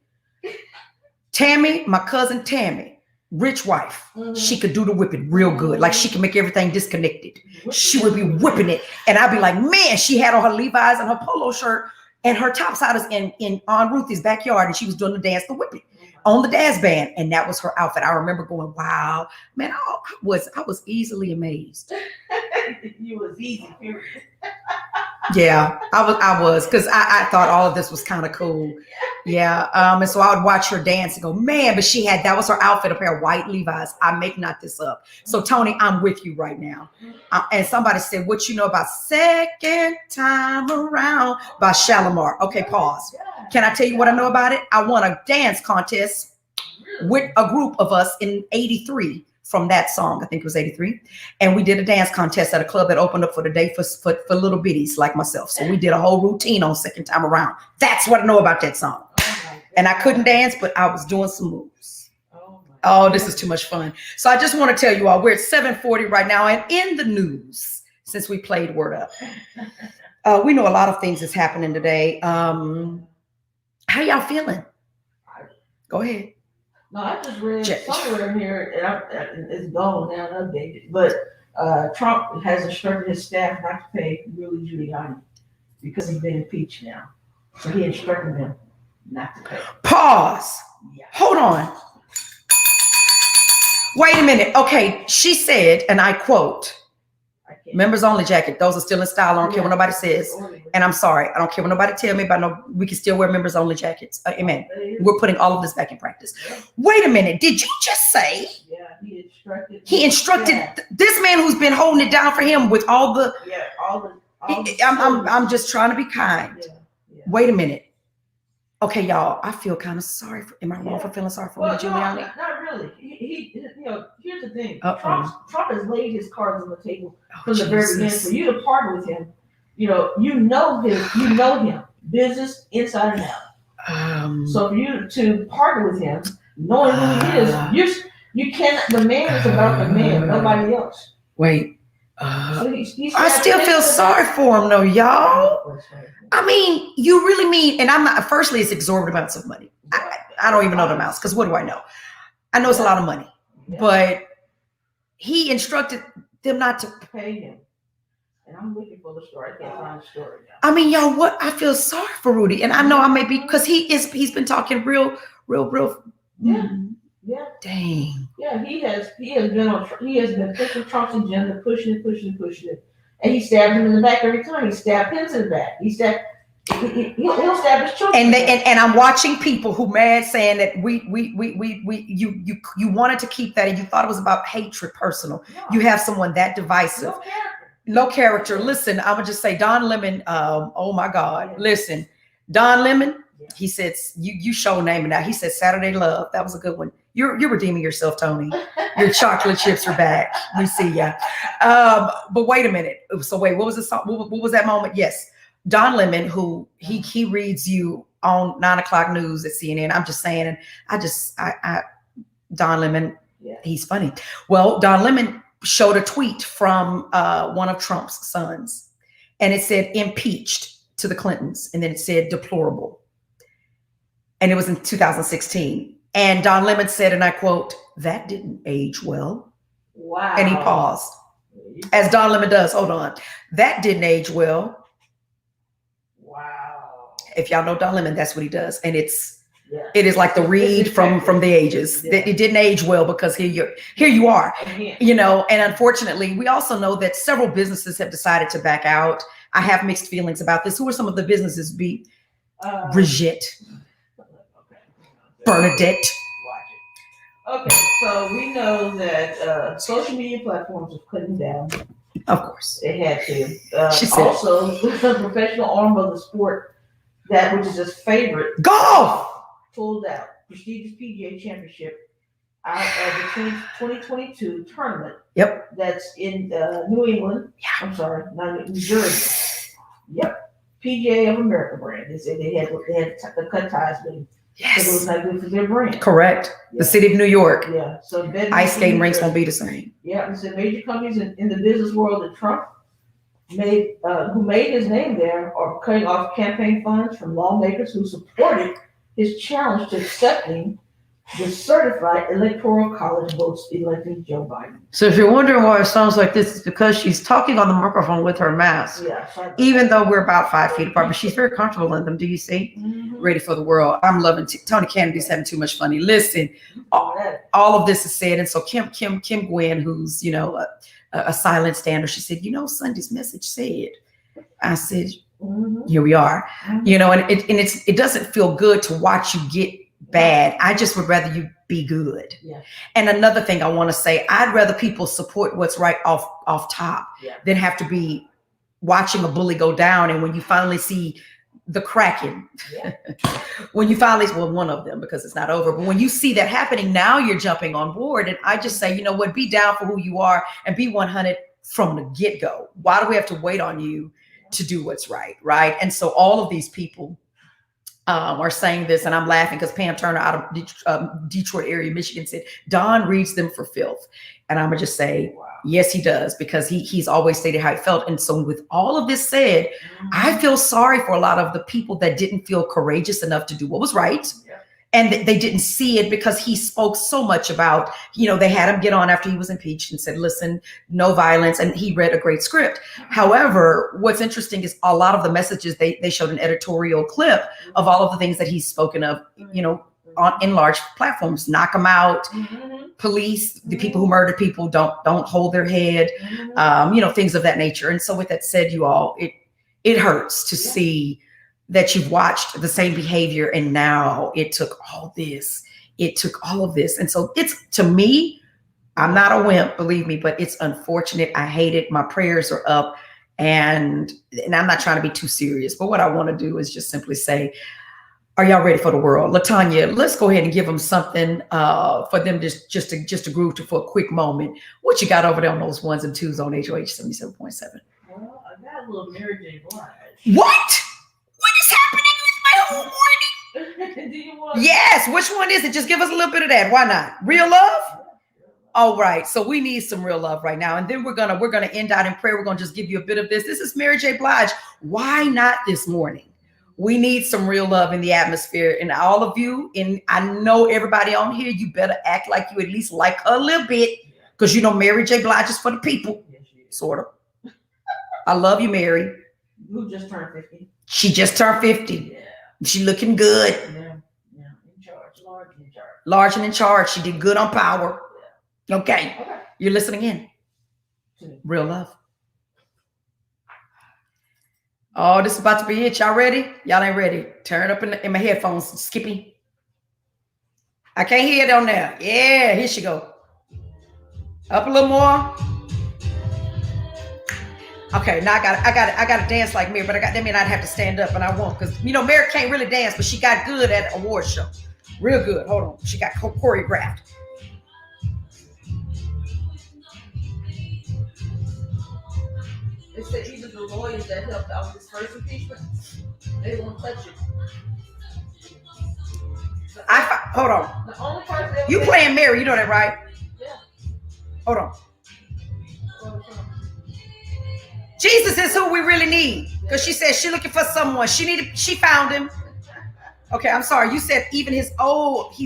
Tammy, my cousin Tammy, rich wife. She could do the whip it real good. Like she could make everything disconnected. She would be whipping it, and I'd be like, man, she had on her Levi's and her polo shirt and her topsiders in Aunt Ruthie's backyard, and she was doing the dance, the whip it on the Daz Band, and that was her outfit. I remember going, wow, man, I was easily amazed. You was easy, period. Yeah, I was, because I thought all of this was kind of cool. Yeah. And so I would watch her dance and go, man, but that was her outfit, a pair of white Levi's. I make not this up. So Tony, I'm with you right now. And somebody said, what you know about Second Time Around by Shalimar? Okay, pause. Can I tell you what I know about it? I won a dance contest with a group of us in 83 from that song. I think it was 83. And we did a dance contest at a club that opened up for the day for little bitties like myself. So we did a whole routine on Second Time Around. That's what I know about that song. And I couldn't dance, but I was doing some moves. Oh, this is too much fun. So I just want to tell you all, we're at 7:40 right now. And in the news, since we played Word Up, we know a lot of things that's happening today. How y'all feeling? Go ahead. No, I just read somewhere here, and it's gone now and updated, but Trump has instructed his staff not to pay Rudy Giuliani because he's been impeached now. So he instructed them not to pay. Pause. Yeah. Hold on. Wait a minute. Okay, she said, and I quote, members only jacket. Those are still in style. I don't care what nobody says. And I'm sorry. I don't care what nobody tell me about. We can still wear members only jackets. Amen. We're putting all of this back in practice. Wait a minute. Did you just say? Yeah, he instructed this man who's been holding it down for him with all the. Yeah, all the. I'm just trying to be kind. Yeah. Wait a minute. Okay, y'all. I feel kind of sorry. Am I wrong for feeling sorry for Giuliani? Not really. He here's the thing. Trump has laid his cards on the table from the very beginning for you to partner with him. You know him, business inside and out. So for you to partner with him, knowing who he is, you cannot. The man is about the man, nobody else. Wait. So I still feel sorry for him, though, y'all. I mean, you really mean, and I'm not. Firstly, it's exorbitant amounts of money. I don't even know the amounts because what do I know? I know it's a lot of money, but he instructed them not to pay him. And I'm looking for the story. I can't find the story now. I mean, y'all, what? I feel sorry for Rudy, and I know I may be because he's been talking real. Yeah. Dang. Yeah, he has been pushing Trump's agenda, pushing it, and he stabbed him in the back every time. He stabbed Pence in the back. He'll stab his children. And I'm watching people who mad saying that you wanted to keep that and you thought it was about hatred, personal. No. You have someone that divisive. Low character. Listen, I'm gonna just say Don Lemon. Oh my God. Yeah. Listen, Don Lemon. Yeah. He said you show naming that. He said Saturday Love. That was a good one. You're redeeming yourself, Tony. Your chocolate chips are back. We see ya. But wait a minute. So wait, what was the song? What was that moment? Yes, Don Lemon, who he reads you on 9 o'clock news at CNN. I'm just saying, and I Don Lemon. Yeah. He's funny. Well, Don Lemon showed a tweet from one of Trump's sons, and it said impeached to the Clintons, and then it said deplorable, and it was in 2016. And Don Lemon said, and I quote, "That didn't age well." Wow. And he paused, as Don Lemon does. Hold on, that didn't age well. Wow. If y'all know Don Lemon, that's what he does, and it is like the read from the ages. Yeah. It didn't age well because here you are, you know. And unfortunately, we also know that several businesses have decided to back out. I have mixed feelings about this. Who are some of the businesses? Brigitte, Bernadette. Watch it. Okay, so we know that social media platforms have cut down. Of course, they had to. She said also the professional arm of the sport, that which is his favorite, golf, pulled out prestigious PGA Championship out of the 2022 tournament. Yep. That's in New England. Yeah. I'm sorry, not New Jersey. Yep. PGA of America brand. They said they had to cut ties with him. Yes. It was not good for their brand. Correct. Yeah. The city of New York. Yeah. So ice skating rinks won't be the same. Yeah. It said major companies in the business world that Trump who made his name there, are cutting off campaign funds from lawmakers who supported his challenge to accepting the certified electoral college votes electing Joe Biden. So if you're wondering why it sounds like this, it's because she's talking on the microphone with her mask. Yeah, even though we're about 5 feet apart, but she's very comfortable in them. Do you see? Mm-hmm. Ready for the world. I'm loving Tony Kennedy's having too much funny. Listen, all of this is said, and so Kim Gwen, who's a silent stander, she said, Sunday's message said. I said, mm-hmm. Here we are. Mm-hmm. And it doesn't feel good to watch you get bad. I just would rather you be good. Yeah. And another thing I want to say, I'd rather people support what's right off top than have to be watching a bully go down. And when you finally see the cracking, when you finally, one of them, because it's not over, but when you see that happening, now you're jumping on board. And I just say, be down for who you are and be 100 from the get-go. Why do we have to wait on you to do what's right? Right. And so all of these people are saying this, and I'm laughing because Pam Turner out of Detroit area, Michigan, said Don reads them for filth. And I'm gonna just say, wow. Yes, he does, because he's always stated how he felt. And so with all of this said, mm-hmm. I feel sorry for a lot of the people that didn't feel courageous enough to do what was right. Yeah. And they didn't see it because he spoke so much about, they had him get on after he was impeached and said, listen, no violence. And he read a great script. However, what's interesting is a lot of the messages, they showed an editorial clip of all of the things that he's spoken of, in large platforms. Knock them out. Mm-hmm. Police, the people who murder people, don't hold their head, mm-hmm. Things of that nature. And so with that said, you all, it hurts to see that you've watched the same behavior, and now it took all of this. And so it's, to me, I'm not a wimp, believe me, but it's unfortunate. I hate it. My prayers are up, and I'm not trying to be too serious, but what I want to do is just simply say, are y'all ready for the world? LaTanya, let's go ahead and give them something for them just to groove to for a quick moment. What you got over there on those ones and twos on HOH 77.7? Well, I got a little Mary J. Blige. What? What is happening with my whole morning? Do you want? Yes. Which one is it? Just give us a little bit of that. Why not? Real love? All right. So we need some real love right now. And then we're gonna end out in prayer. We're gonna just give you a bit of this. This is Mary J. Blige. Why not this morning? We need some real love in the atmosphere. And all of you, and I know everybody on here, you better act like you at least like her a little bit. Because you know Mary J. Blige is for the people. Sort of. I love you, Mary. Who just turned 50? She just turned 50. Yeah. She looking good. Yeah. In charge. Large and in charge. Large and in charge. She did good on power. Yeah. Okay. You're listening in. Real love. Oh, this is about to be it. Y'all ready? Y'all ain't ready. Turn it up in my headphones, Skippy. I can't hear it on there. Yeah, here she go. Up a little more. Okay, now I gotta dance like Mary, but that mean I'd have to stand up, and I won't, because you know Mary can't really dance, but she got good at award show. Real good. Hold on. She got choreographed. They said even the lawyers that helped out with this first impeachment, they won't touch it. Hold on. The only person you playing Mary, you know that, right? Yeah. Hold on. Jesus is who we really need. Because she said she's looking for someone. She found him. Okay, I'm sorry. You said even he's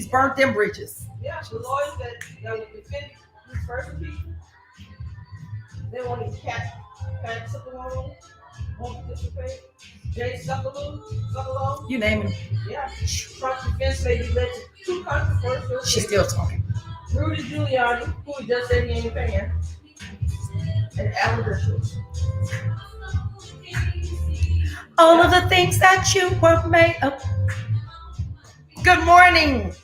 burnt them bridges. Yeah, the lawyers that would defend his first impeachment, they want his cat something on, won't participate. Jay Suckaloo. You name him. Yeah. Trump's defense may be led to two controversial. She's still talking. Rudy Giuliani, who just said he ain't paying, and Alan Dershowitz. All of the things that you were made of. Good morning.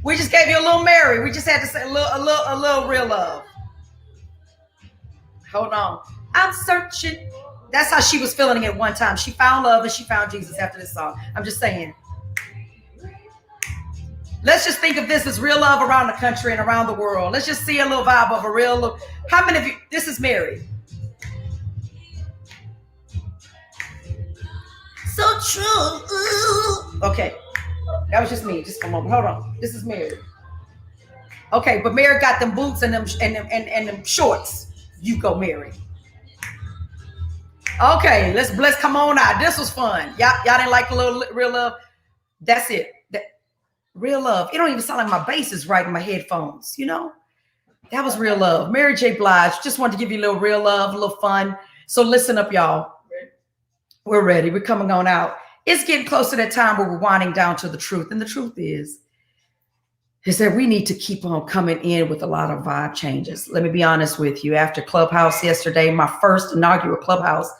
We just gave you a little Mary. We just had to say a little real love. Hold on. I'm searching. That's how she was feeling it one time. She found love and she found Jesus after this song. I'm just saying. Let's just think of this as real love around the country and around the world. Let's just see a little vibe of a real love. How many of you? This is Mary. So true. Okay. That was just me. Just a moment. Hold on. This is Mary. Okay, but Mary got them boots and them shorts. You go, Mary. Okay, let's come on out. This was fun. Y'all didn't like a little real love. That's it. Real love. It don't even sound like my bass is right in my headphones, you know? That was real love. Mary J. Blige. Just wanted to give you a little real love, a little fun. So listen up, y'all. We're ready. We're coming on out. It's getting close to that time where we're winding down to the truth. And the truth is that we need to keep on coming in with a lot of vibe changes. Let me be honest with you. After Clubhouse yesterday, my first inaugural Clubhouse,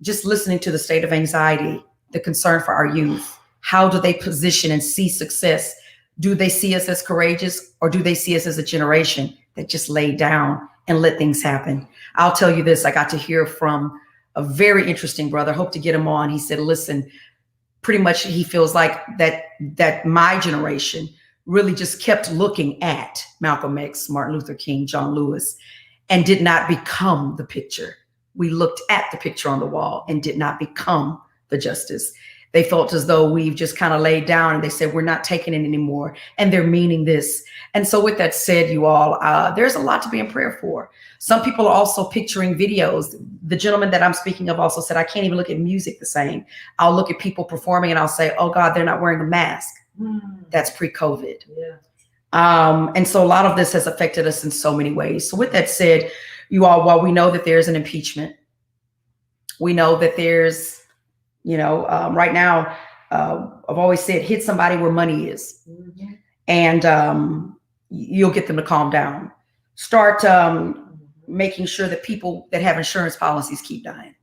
just listening to the state of anxiety, the concern for our youth. How do they position and see success? Do they see us as courageous, or do they see us as a generation that just laid down and let things happen? I'll tell you this. I got to hear from a very interesting brother. Hope to get him on. He said, listen, pretty much he feels like that my generation really just kept looking at Malcolm X, Martin Luther King, John Lewis, and did not become the picture. We looked at the picture on the wall and did not become the justice. They felt as though we've just kind of laid down, and they said, we're not taking it anymore. And they're meaning this. And so with that said, you all, there's a lot to be in prayer for. Some people are also picturing videos. The gentleman that I'm speaking of also said, I can't even look at music the same. I'll look at people performing and I'll say, oh God, they're not wearing a mask. That's pre-COVID. Yeah. And so a lot of this has affected us in so many ways. So with that said, you all, while we know that there's an impeachment, we know that there's, right now, I've always said, hit somebody where money is, and you'll get them to calm down. Start making sure that people that have insurance policies keep dying.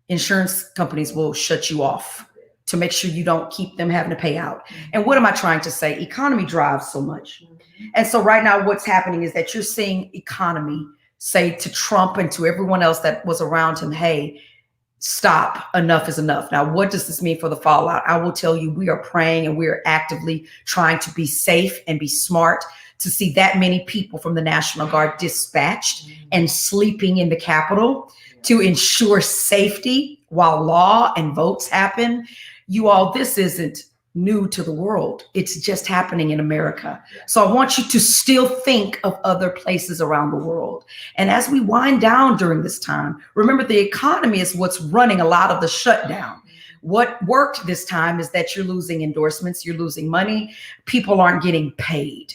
Insurance companies will shut you off to make sure you don't keep them having to pay out. And what am I trying to say? Economy drives so much. And so right now what's happening is that you're seeing economy say to Trump and to everyone else that was around him, hey, stop, enough is enough. Now, what does this mean for the fallout? I will tell you, we are praying and we are actively trying to be safe and be smart to see that many people from the National Guard dispatched and sleeping in the Capitol to ensure safety while law and votes happen. You all, this isn't new to the world. It's just happening in America. So I want you to still think of other places around the world. And as we wind down during this time, remember the economy is what's running a lot of the shutdown. What worked this time is that you're losing endorsements, you're losing money, people aren't getting paid.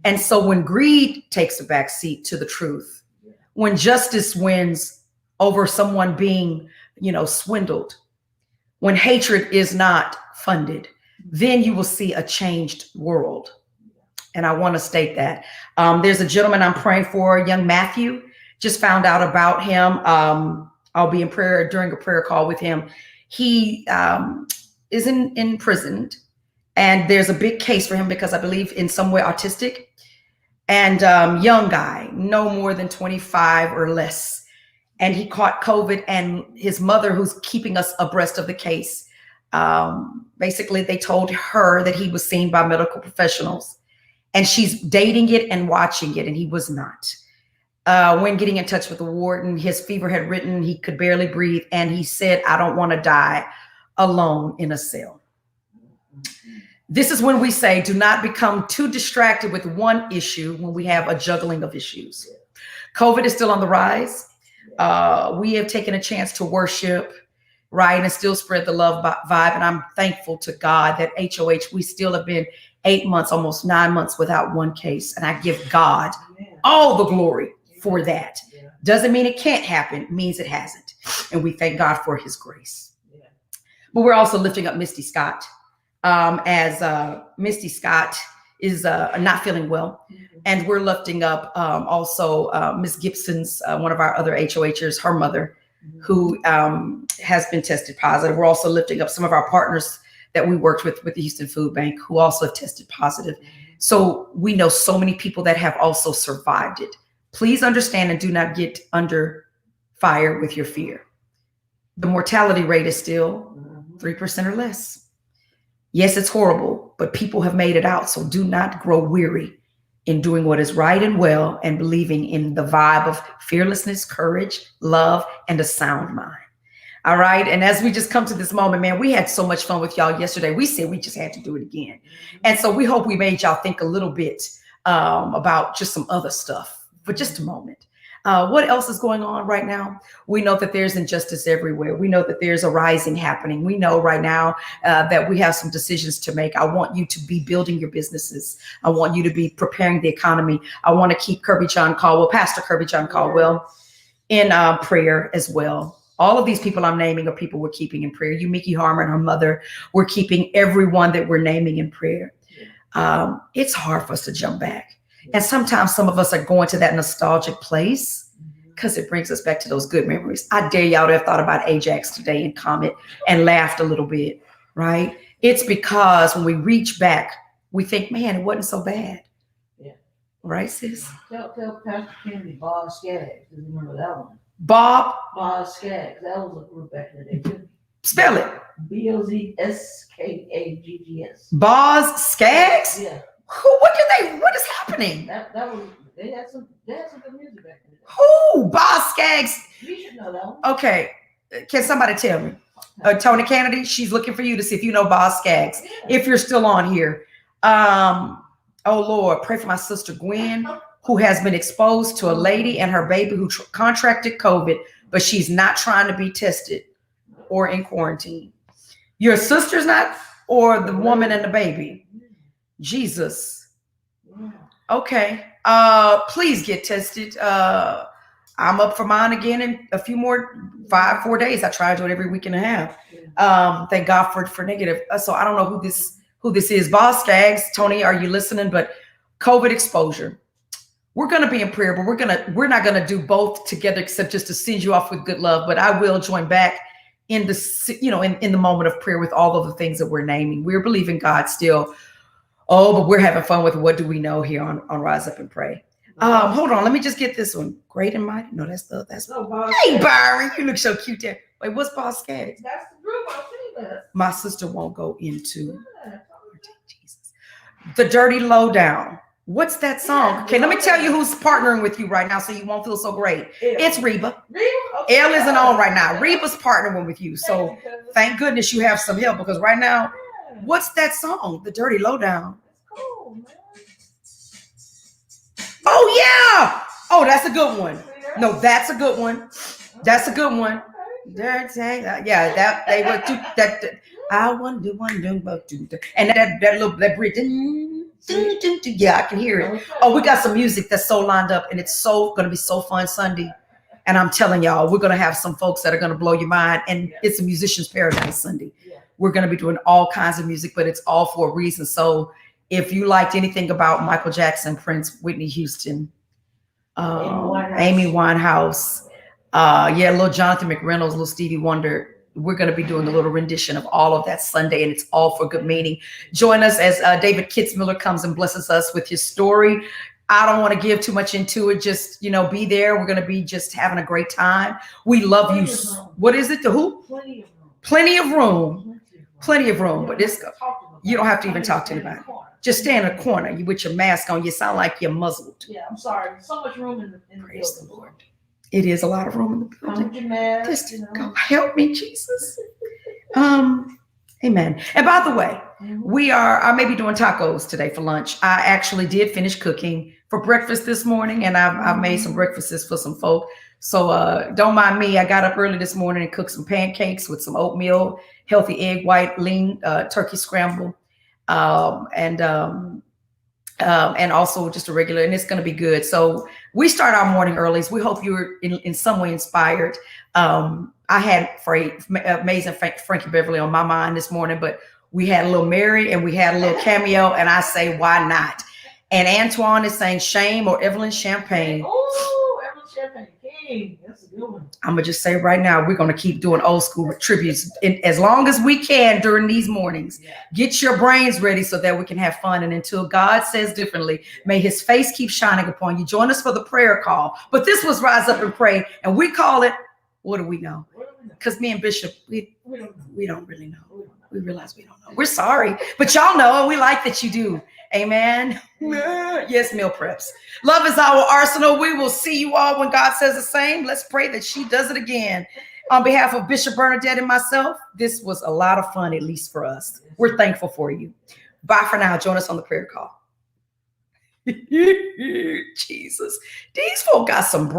And so when greed takes a back seat to the truth, when justice wins over someone being, swindled, when hatred is not funded, then you will see a changed world. And I want to state that. There's a gentleman I'm praying for, young Matthew. Just found out about him. I'll be in prayer during a prayer call with him. He is imprisoned, and there's a big case for him because I believe in some way autistic. And young guy, no more than 25 or less. And he caught COVID, and his mother, who's keeping us abreast of the case, basically they told her that he was seen by medical professionals, and she's dating it and watching it, and he was not. When getting in touch with the warden, his fever had risen, he could barely breathe, and he said, I don't want to die alone in a cell. This is when we say, do not become too distracted with one issue when we have a juggling of issues. COVID is still on the rise. We have taken a chance to worship, right, and still spread the love vibe. And I'm thankful to God that HOH, we still have been 8 months, almost 9 months without one case. And I give God all the glory for that. Doesn't mean it can't happen, means it hasn't. And we thank God for his grace. But we're also lifting up Misty Scott. As Misty Scott is not feeling well. And we're lifting up also Ms. Gibson's, one of our other HOHers, her mother, who has been tested positive. We're also lifting up some of our partners that we worked with the Houston Food Bank, who also have tested positive. So we know so many people that have also survived it. Please understand and do not get under fire with your fear. The mortality rate is still 3% or less. Yes, it's horrible, but people have made it out. So do not grow weary in doing what is right and well and believing in the vibe of fearlessness, courage, love, and a sound mind. All right. And as we just come to this moment, man, we had so much fun with y'all yesterday. We said we just had to do it again. And so we hope we made y'all think a little bit about just some other stuff for just a moment. What else is going on right now? We know that there's injustice everywhere. We know that there's a rising happening. We know right now that we have some decisions to make. I want you to be building your businesses. I want you to be preparing the economy. I want to keep Pastor Kirby John Caldwell in prayer as well. All of these people I'm naming are people we're keeping in prayer. Yumiki Harmer and her mother, we're keeping everyone that we're naming in prayer. It's hard for us to jump back. And sometimes some of us are going to that nostalgic place because it brings us back to those good memories. I dare y'all to have thought about Ajax today and Comet and laughed a little bit, right? It's because when we reach back, we think, man, it wasn't so bad. Yeah. Right, sis? Tell Pastor Kennedy Boz Skaggs. Do you remember that one? Boz Skaggs. That was a group back in the day, too. Spell it. BOZSKAGGS. Boz Skaggs? Yeah. What is happening? That was, they had some good music back in the day. Who? Boz Skaggs? You should know that one. Okay. Can somebody tell me? Tony Kennedy, she's looking for you to see if you know Boz Skaggs. Yeah. If you're still on here. Oh Lord, pray for my sister Gwen, who has been exposed to a lady and her baby who contracted COVID, but she's not trying to be tested or in quarantine. Your sister's not, or the woman and the baby? Jesus. Okay. Please get tested. I'm up for mine again in a few more 4 days. I try to do it every week and a half. Thank God for negative. So I don't know who this is. Boz Skaggs, Tony, are you listening? But COVID exposure. We're going to be in prayer, but we're not going to do both together except just to send you off with good love. But I will join back in the, in the moment of prayer with all of the things that we're naming. We're believing God still. Oh, but we're having fun with what do we know here on Rise Up and Pray. Hold on, let me just get this one. Great and mighty. No, that's hey, Byron, you look so cute there. Wait, what's Boz Skaggs? That's the group I'm seeing. My sister won't go into Jesus. The Dirty Lowdown. What's that song? Okay, let me tell you who's partnering with you right now so you won't feel so great. It's Reba. Okay. Elle isn't on right now. Reba's partnering with you. So thank goodness you have some help because right now What's that song? The Dirty Lowdown. That's cool, man. Oh yeah. Oh, that's a good one. No, that's a good one. That's a good one. Yeah, that they were that. I wonder, and that bridge. Yeah, I can hear it. Oh, we got some music that's so lined up, and it's so going to be so fun Sunday. And I'm telling y'all, we're going to have some folks that are going to blow your mind, and it's a musician's paradise Sunday. We're going to be doing all kinds of music, but it's all for a reason. So if you liked anything about Michael Jackson, Prince, Whitney Houston, Amy Winehouse, little Jonathan McReynolds, little Stevie Wonder, we're going to be doing a little rendition of all of that Sunday, and it's all for good meaning. Join us as David Kitzmiller comes and blesses us with his story. I don't want to give too much into it. Just, be there. We're going to be just having a great time. We love you. What is it? The who? Plenty of room. Plenty of room. But you don't have to even talk to anybody. Just stay in a corner. You with your mask on. You sound like you're muzzled. Yeah, I'm sorry. So much room in the Praise building. the Lord. It is a lot of room in the building. With your mask, Just go, help me, Jesus. Amen. And by the way, I may be doing tacos today for lunch. I actually did finish cooking for breakfast this morning, and I've made some breakfasts for some folk. So don't mind me. I got up early this morning and cooked some pancakes with some oatmeal, healthy egg white, lean turkey scramble, and also just a regular, and it's going to be good. So we start our morning early. We hope you're in some way inspired. I had amazing Frankie Beverly on my mind this morning, but we had a little Mary and we had a little Cameo, and I say, why not? And Antoine is saying Shame or Evelyn Champagne. Oh, Evelyn Champagne King. That's a good one. I'm going to just say right now, we're going to keep doing old school tributes as long as we can during these mornings. Yeah. Get your brains ready so that we can have fun. And until God says differently, may his face keep shining upon you. Join us for the prayer call. But this was Rise Up and Pray. And we call it, what do we know? Because me and Bishop, we don't really know. We realize we don't know. We're sorry. But y'all know, and we like that you do. Amen. Yes, meal preps. Love is our arsenal. We will see you all when God says the same. Let's pray that she does it again. On behalf of Bishop Bernadette and myself, this was a lot of fun, at least for us. We're thankful for you. Bye for now. Join us on the prayer call. Jesus. These folk got some